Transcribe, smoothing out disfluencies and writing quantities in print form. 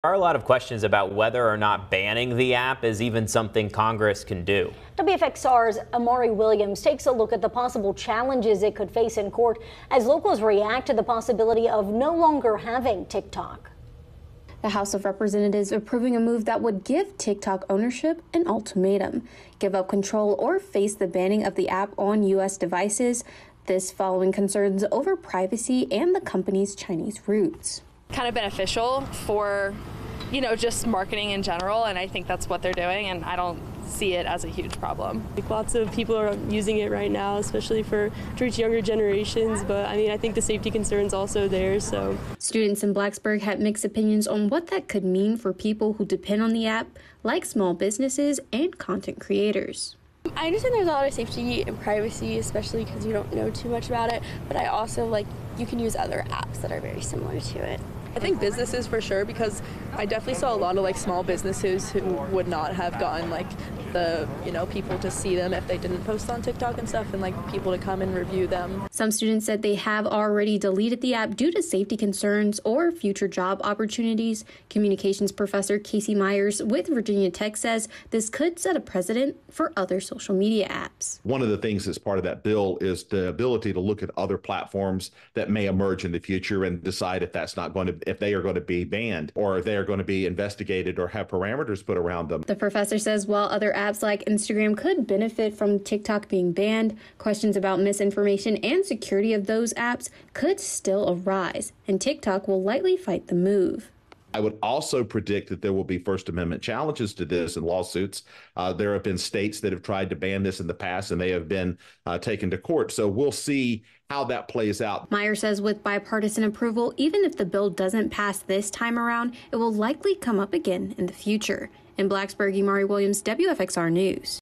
There are a lot of questions about whether or not banning the app is even something Congress can do. WFXR's Amari Williams takes a look at the possible challenges it could face in court as locals react to the possibility of no longer having TikTok. The House of Representatives approving a move that would give TikTok ownership an ultimatum: give up control or face the banning of the app on U.S. devices. This following concerns over privacy and the company's Chinese roots. Kind of beneficial for, just marketing in general, and I think that's what they're doing, and I don't see it as a huge problem. Lots of people are using it right now, especially to reach younger generations, but I think the safety concern's also there, so. Students in Blacksburg had mixed opinions on what that could mean for people who depend on the app, like small businesses and content creators. I understand there's a lot of safety and privacy, especially because you don't know too much about it, but I also you can use other apps that are very similar to it. I think businesses for sure, because I definitely saw a lot of small businesses who would not have gotten the people to see them if they didn't post on TikTok and stuff, and people to come and review them. Some students said they have already deleted the app due to safety concerns or future job opportunities. Communications professor Casey Myers with Virginia Tech says this could set a precedent for other social media apps. One of the things that's part of that bill is the ability to look at other platforms that may emerge in the future and decide if they are going to be banned or if they are going to be investigated or have parameters put around them. The professor says while other apps like Instagram could benefit from TikTok being banned, questions about misinformation and security of those apps could still arise, and TikTok will likely fight the move. I would also predict that there will be First Amendment challenges to this and lawsuits. There have been states that have tried to ban this in the past, and they have been taken to court. So we'll see how that plays out. Meyer says with bipartisan approval, even if the bill doesn't pass this time around, it will likely come up again in the future. In Blacksburg, Amari Williams, WFXR News.